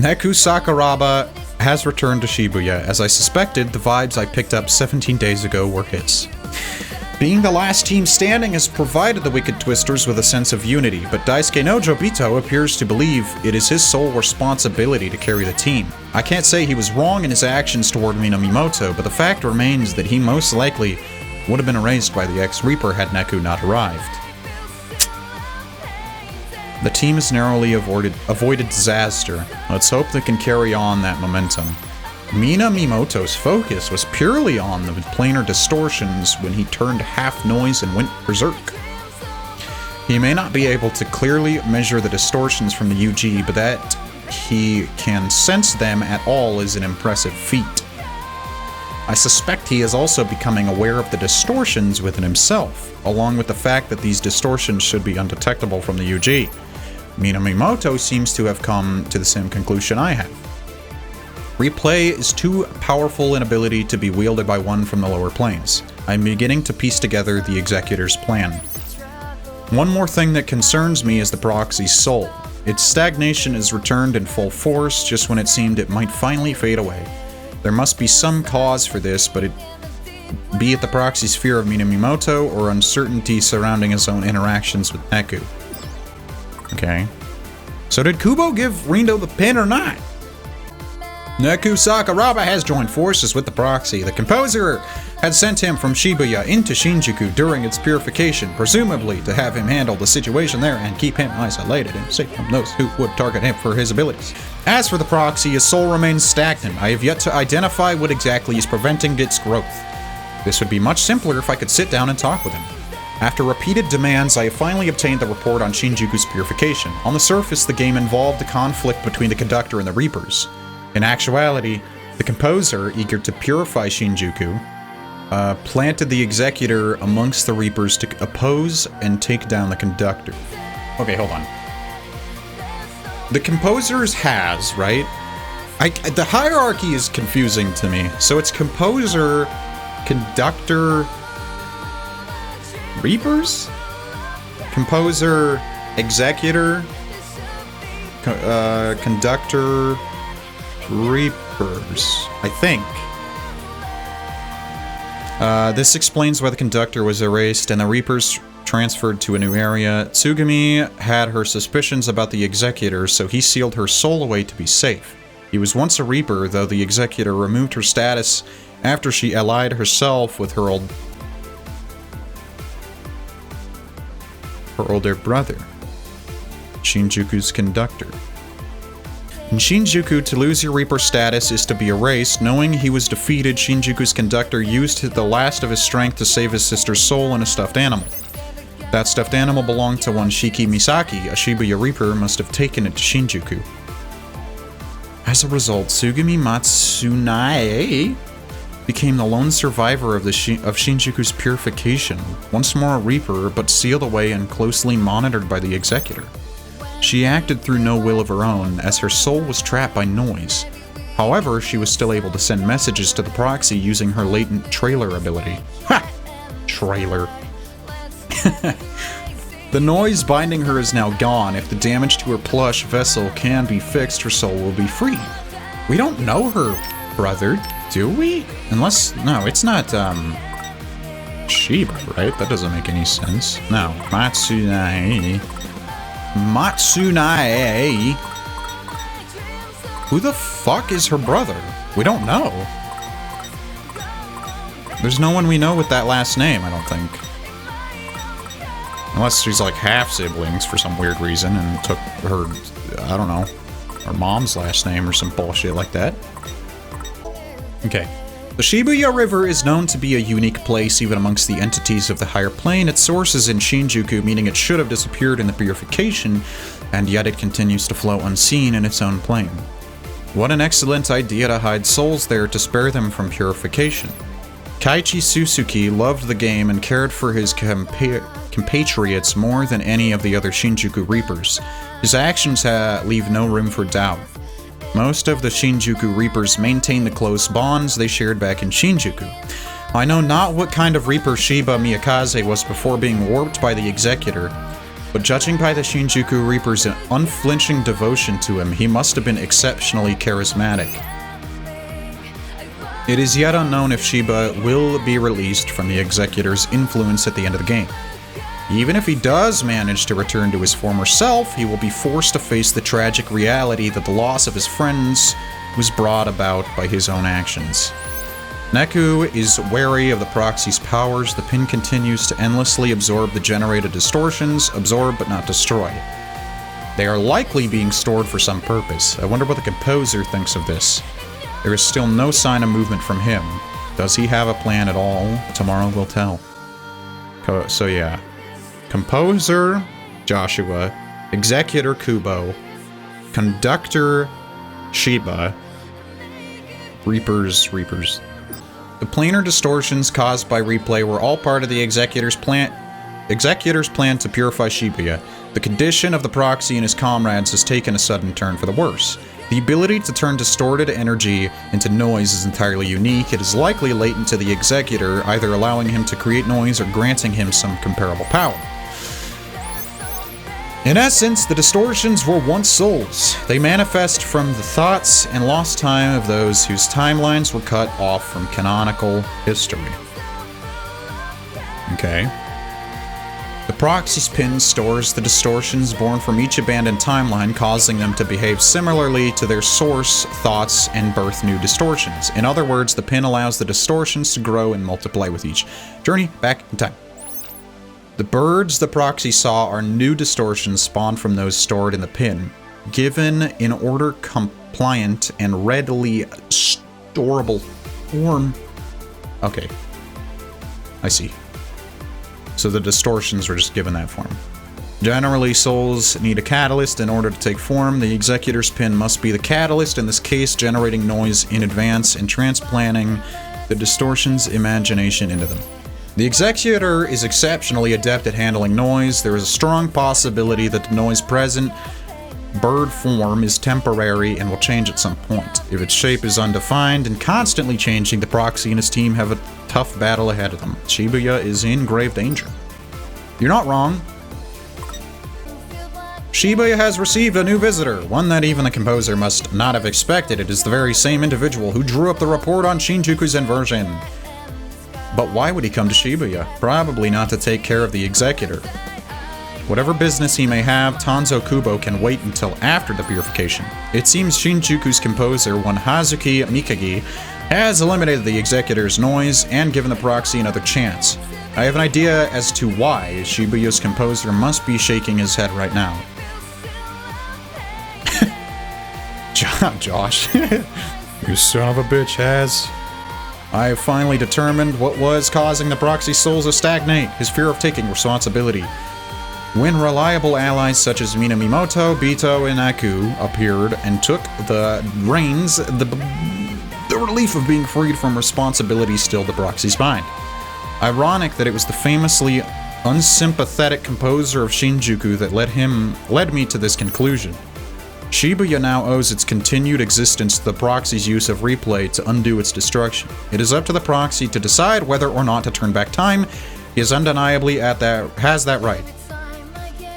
Neku Sakuraba has returned to Shibuya. As I suspected, the vibes I picked up 17 days ago were his. Being the last team standing has provided the Wicked Twisters with a sense of unity, but Daisuke no Jobito appears to believe it is his sole responsibility to carry the team. I can't say he was wrong in his actions toward Minamimoto, but the fact remains that he most likely would have been erased by the ex-Reaper had Neku not arrived. The team has narrowly avoided disaster. Let's hope they can carry on that momentum. Minamimoto's focus was purely on the planar distortions when he turned half noise and went berserk. He may not be able to clearly measure the distortions from the UG, but that he can sense them at all is an impressive feat. I suspect he is also becoming aware of the distortions within himself, along with the fact that these distortions should be undetectable from the UG. Minamimoto seems to have come to the same conclusion I have. Replay is too powerful an ability to be wielded by one from the lower planes. I'm beginning to piece together the Executor's plan. One more thing that concerns me is the proxy's soul. Its stagnation is returned in full force just when it seemed it might finally fade away. There must be some cause for this, but be it the proxy's fear of Minamimoto or uncertainty surrounding his own interactions with Neku. Okay. So did Kubo give Rindo the pin or not? Neku Sakuraba has joined forces with the proxy. The composer had sent him from Shibuya into Shinjuku during its purification, presumably to have him handle the situation there and keep him isolated and safe from those who would target him for his abilities. As for the proxy, his soul remains stagnant. I have yet to identify what exactly is preventing its growth. This would be much simpler if I could sit down and talk with him. After repeated demands, I have finally obtained the report on Shinjuku's purification. On the surface, the game involved a conflict between the Conductor and the Reapers. In actuality, the composer, eager to purify Shinjuku, planted the Executor amongst the Reapers to oppose and take down the Conductor. Okay, hold on. The composer's has, right? The hierarchy is confusing to me. So it's composer, Conductor, Reapers? Composer, Executor, Conductor, Reapers, I think. This explains why the Conductor was erased and the Reapers transferred to a new area. Tsugumi had her suspicions about the Executor, so he sealed her soul away to be safe. He was once a Reaper, though the Executor removed her status after she allied herself with her older brother, Shinjuku's Conductor. In Shinjuku, to lose your Reaper status is to be erased. Knowing he was defeated, Shinjuku's Conductor used the last of his strength to save his sister's soul in a stuffed animal. That stuffed animal belonged to one Shiki Misaki. A Shibuya Reaper must have taken it to Shinjuku. As a result, Tsugumi Matsunae became the lone survivor of Shinjuku's purification, once more a Reaper, but sealed away and closely monitored by the Executor. She acted through no will of her own, as her soul was trapped by noise. However, she was still able to send messages to the proxy using her latent trailer ability. Ha! Trailer. The noise binding her is now gone. If the damage to her plush vessel can be fixed, her soul will be free. We don't know her brother, do we? Unless, no, it's not, Shiba, right? That doesn't make any sense. No, Matsunae. Who the fuck is her brother? We don't know. There's no one we know with that last name, I don't think. Unless she's like half-siblings for some weird reason and took her, I don't know, her mom's last name or some bullshit like that. Okay. The Shibuya River is known to be a unique place even amongst the entities of the higher plane. Its source is in Shinjuku, meaning it should have disappeared in the purification, and yet it continues to flow unseen in its own plane. What an excellent idea to hide souls there to spare them from purification. Kaiichi Suzuki loved the game and cared for his compatriots more than any of the other Shinjuku Reapers. His actions leave no room for doubt. Most of the Shinjuku Reapers maintain the close bonds they shared back in Shinjuku. I know not what kind of Reaper Shiba Miyakaze was before being warped by the Executor, but judging by the Shinjuku Reaper's unflinching devotion to him, he must have been exceptionally charismatic. It is yet unknown if Shiba will be released from the Executor's influence at the end of the game. Even if he does manage to return to his former self, he will be forced to face the tragic reality that the loss of his friends was brought about by his own actions. Neku is wary of the proxy's powers. The pin continues to endlessly absorb the generated distortions, absorb but not destroy. They are likely being stored for some purpose. I wonder what the composer thinks of this. There is still no sign of movement from him. Does he have a plan at all? Tomorrow will tell. So yeah. Composer, Joshua. Executor, Kubo. Conductor, Shiba. Reapers. The planar distortions caused by replay were all part of the Executor's plan to purify Shibuya. The condition of the proxy and his comrades has taken a sudden turn for the worse. The ability to turn distorted energy into noise is entirely unique. It is likely latent to the Executor, either allowing him to create noise or granting him some comparable power. In essence, the distortions were once souls. They manifest from the thoughts and lost time of those whose timelines were cut off from canonical history. Okay. The proxy's pin stores the distortions born from each abandoned timeline, causing them to behave similarly to their source thoughts and birth new distortions. In other words, the pin allows the distortions to grow and multiply with each journey back in time. The birds the proxy saw are new distortions spawned from those stored in the pin, given in order compliant and readily storable form. Okay. I see. So the distortions were just given that form. Generally, souls need a catalyst in order to take form. The Executor's pin must be the catalyst, in this case generating noise in advance and transplanting the distortion's imagination into them. The Executor is exceptionally adept at handling noise. There is a strong possibility that the noise present bird form is temporary and will change at some point. If its shape is undefined and constantly changing, the proxy and his team have a tough battle ahead of them. Shibuya is in grave danger. You're not wrong. Shibuya has received a new visitor, one that even the composer must not have expected. It is the very same individual who drew up the report on Shinjuku's inversion. But why would he come to Shibuya? Probably not to take care of the Executor. Whatever business he may have, Tanzo Kubo can wait until after the purification. It seems Shinjuku's composer, one Hazuki Mikagi, has eliminated the Executor's noise and given the proxy another chance. I have an idea as to why. Shibuya's composer must be shaking his head right now. Josh. You son of a bitch, Haz. I have finally determined what was causing the proxy souls to stagnate, his fear of taking responsibility. When reliable allies such as Minamimoto, Bito, and Aku appeared and took the reins, the relief of being freed from responsibility stilled the proxy's mind. Ironic that it was the famously unsympathetic composer of Shinjuku that led me to this conclusion. Shibuya now owes its continued existence to the proxy's use of replay to undo its destruction. It is up to the proxy to decide whether or not to turn back time. He is undeniably has that right.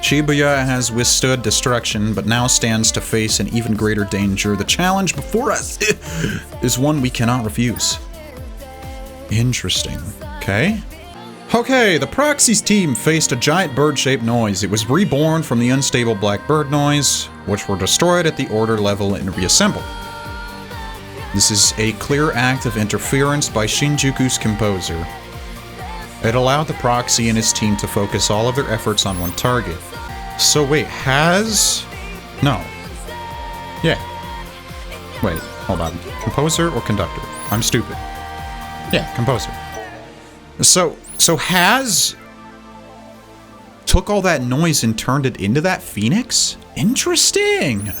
Shibuya has withstood destruction, but now stands to face an even greater danger. The challenge before us is one we cannot refuse. Interesting. Okay, the proxy's team faced a giant bird-shaped noise. It was reborn from the unstable black bird noise, which were destroyed at the order level and reassembled. This is a clear act of interference by Shinjuku's composer. It allowed the proxy and his team to focus all of their efforts on one target. So wait, No. Yeah. Wait, hold on. Composer or conductor? I'm stupid. Yeah, composer. So Haz took all that noise and turned it into that phoenix? Interesting!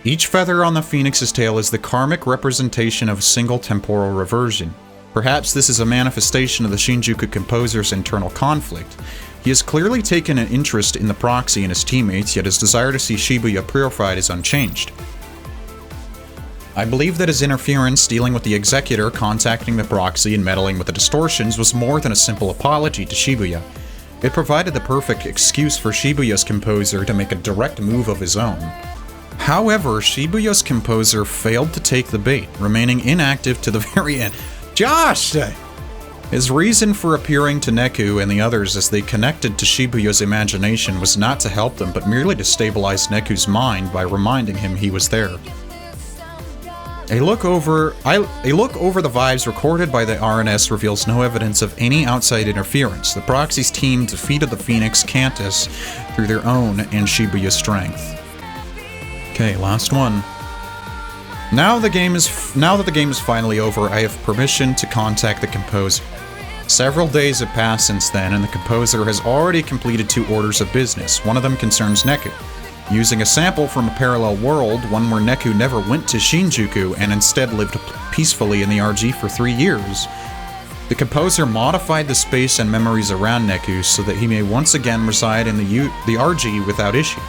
Each feather on the phoenix's tail is the karmic representation of a single temporal reversion. Perhaps this is a manifestation of the Shinjuku composer's internal conflict. He has clearly taken an interest in the proxy and his teammates, yet his desire to see Shibuya purified is unchanged. I believe that his interference dealing with the Executor, contacting the proxy, and meddling with the distortions was more than a simple apology to Shibuya. It provided the perfect excuse for Shibuya's composer to make a direct move of his own. However, Shibuya's composer failed to take the bait, remaining inactive to the very end. Josh! His reason for appearing to Neku and the others as they connected to Shibuya's imagination was not to help them, but merely to stabilize Neku's mind by reminding him he was there. A look over the vibes recorded by the RNS reveals no evidence of any outside interference. The Proxy's team defeated the Phoenix Cantus through their own and Shibuya's strength. Okay, last one. Now that the game is finally over, I have permission to contact the composer. Several days have passed since then, and the composer has already completed 2 orders of business. One of them concerns Neku. Using a sample from a parallel world, one where Neku never went to Shinjuku and instead lived peacefully in the RG for 3 years, the composer modified the space and memories around Neku so that he may once again reside in the RG without issue.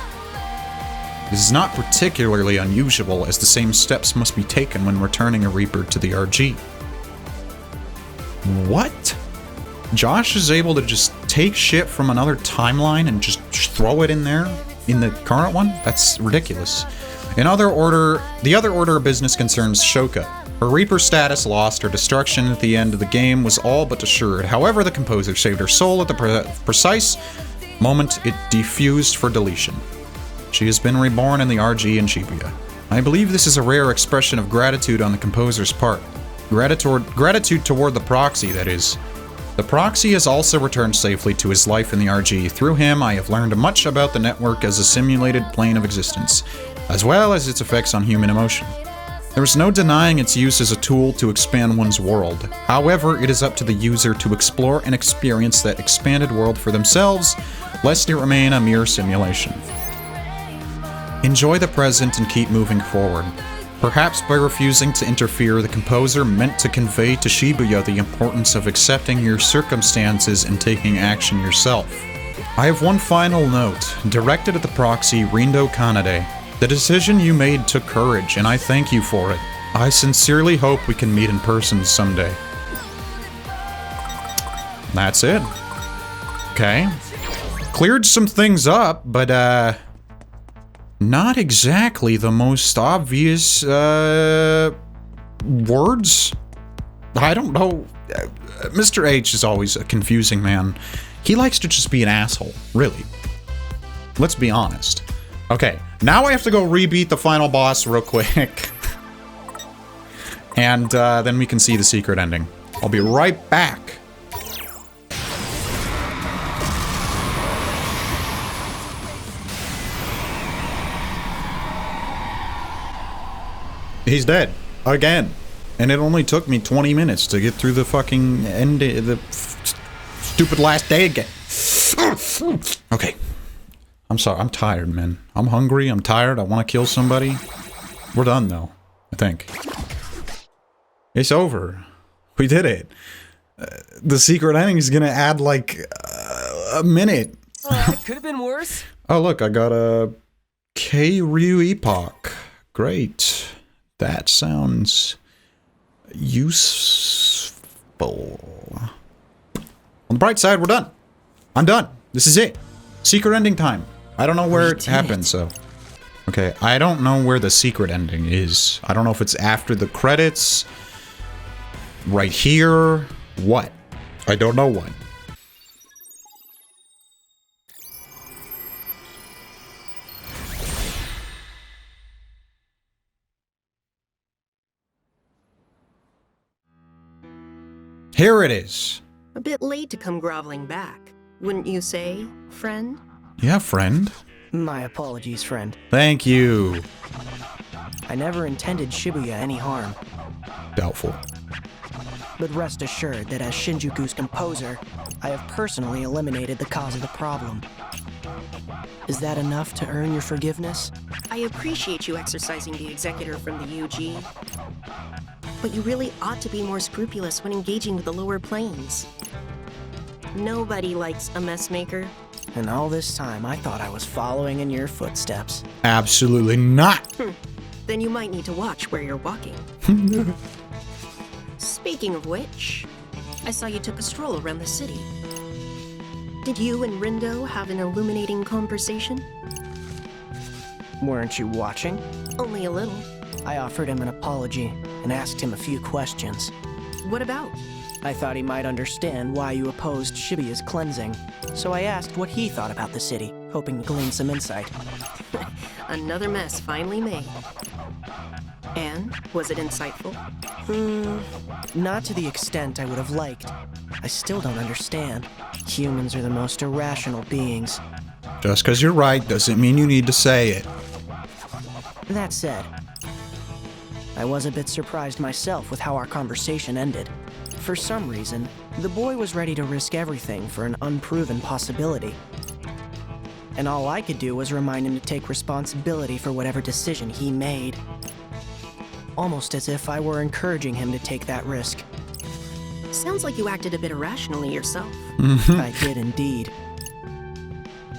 This is not particularly unusual, as the same steps must be taken when returning a Reaper to the RG. What? Josh is able to just take shit from another timeline and just throw it in there? In the current one? That's ridiculous. The other order of business concerns Shoka. Her Reaper status lost, her destruction at the end of the game was all but assured. However, the composer saved her soul at the precise moment it defused for deletion. She has been reborn in the RG in Shibuya. I believe this is a rare expression of gratitude on the composer's part. Gratitude toward the Proxy, that is. The Proxy has also returned safely to his life in the RG. Through him, I have learned much about the network as a simulated plane of existence, as well as its effects on human emotion. There is no denying its use as a tool to expand one's world. However, it is up to the user to explore and experience that expanded world for themselves, lest it remain a mere simulation. Enjoy the present and keep moving forward. Perhaps by refusing to interfere, the composer meant to convey to Shibuya the importance of accepting your circumstances and taking action yourself. I have one final note, directed at the Proxy Rindo Kanade. The decision you made took courage, and I thank you for it. I sincerely hope we can meet in person someday. That's it. Okay. Cleared some things up, but, not exactly the most obvious, words? I don't know. Mr. H is always a confusing man. He likes to just be an asshole, really. Let's be honest. Okay, now I have to go rebeat the final boss real quick. And, then we can see the secret ending. I'll be right back. He's dead. Again. And it only took me 20 minutes to get through the fucking end, the stupid last day again. Okay. I'm sorry. I'm tired, man. I'm hungry. I'm tired. I want to kill somebody. We're done, though. I think. It's over. We did it. The secret ending is gonna add, like, a minute. Oh, it could have been worse. Oh, look. I got a K-Ryu Epoch. Great. That sounds useful. On the bright side, we're done. I'm done. This is it. Secret ending time. I don't know where it happened, so... Okay, I don't know where the secret ending is. I don't know if it's after the credits. Right here. What? I don't know what. Here it is. A bit late to come groveling back, wouldn't you say, friend? Yeah, friend. My apologies, friend. Thank you. I never intended Shibuya any harm. Doubtful. But rest assured that as Shinjuku's composer, I have personally eliminated the cause of the problem. Is that enough to earn your forgiveness? I appreciate you exercising the executor from the UG, but you really ought to be more scrupulous when engaging with the lower planes. Nobody likes a mess maker. And all this time, I thought I was following in your footsteps. Absolutely not. Then you might need to watch where you're walking. Speaking of which, I saw you took a stroll around the city. Did you and Rindo have an illuminating conversation? Weren't you watching? Only a little. I offered him an apology and asked him a few questions. What about? I thought he might understand why you opposed Shibuya's cleansing, so I asked what he thought about the city, hoping to glean some insight. Another mess finally made. And, was it insightful? Not to the extent I would have liked. I still don't understand. Humans are the most irrational beings. Just because you're right doesn't mean you need to say it. That said, I was a bit surprised myself with how our conversation ended. For some reason, the boy was ready to risk everything for an unproven possibility. And all I could do was remind him to take responsibility for whatever decision he made. Almost as if I were encouraging him to take that risk. Sounds like you acted a bit irrationally yourself. I did indeed.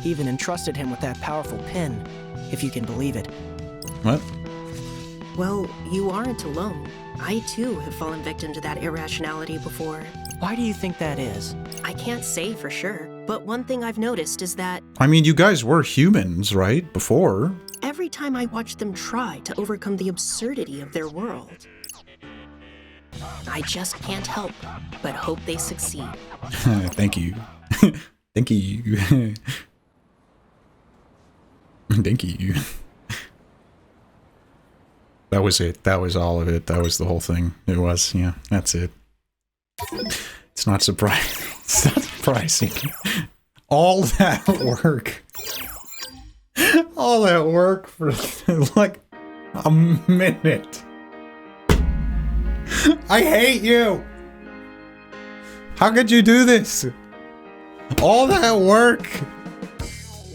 Even entrusted him with that powerful pin, if you can believe it. What? Well, you aren't alone. I too have fallen victim to that irrationality before. Why do you think that is? I can't say for sure, but one thing I've noticed is that I mean, you guys were humans, right? Before. every time I watch them try to overcome the absurdity of their world, I just can't help but hope they succeed. Thank you. Thank you. Thank you. That was it. That was all of it. That was the whole thing. It was, yeah, that's it. It's not surprising. It's not surprising. All that work. All that work for like a minute. I hate you. How could you do this? All that work.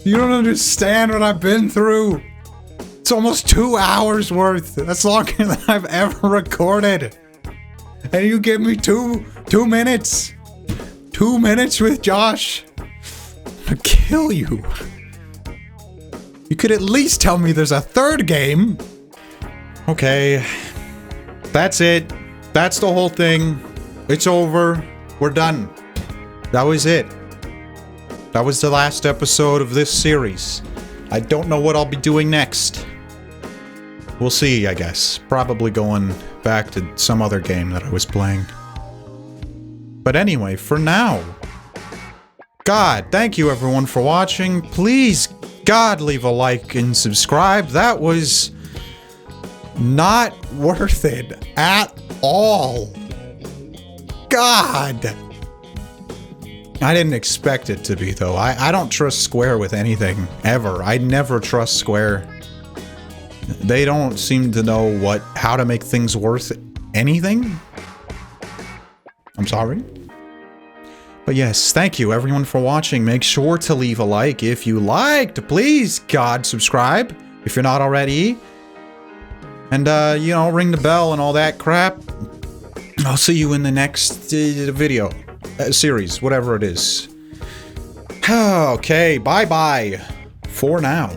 You don't understand what I've been through. It's almost 2 hours worth. That's longer than I've ever recorded. And you give me two minutes. 2 minutes with Josh. I'm gonna kill you. You could at least tell me there's a third game. Okay. That's it. That's the whole thing. It's over. We're done. That was it. That was the last episode of this series. I don't know what I'll be doing next. We'll see, I guess. Probably going back to some other game that I was playing. But anyway, for now, God, thank you everyone for watching. Please, God, leave a like and subscribe. That was not worth it at all. God. I didn't expect it to be, though. I don't trust Square with anything, ever. I never trust Square. They don't seem to know how to make things worth anything. I'm sorry. But yes, thank you everyone for watching. Make sure to leave a like if you liked. Please, God, subscribe if you're not already. And, you know, ring the bell and all that crap. I'll see you in the next video. Series, whatever it is. Okay, bye-bye for now.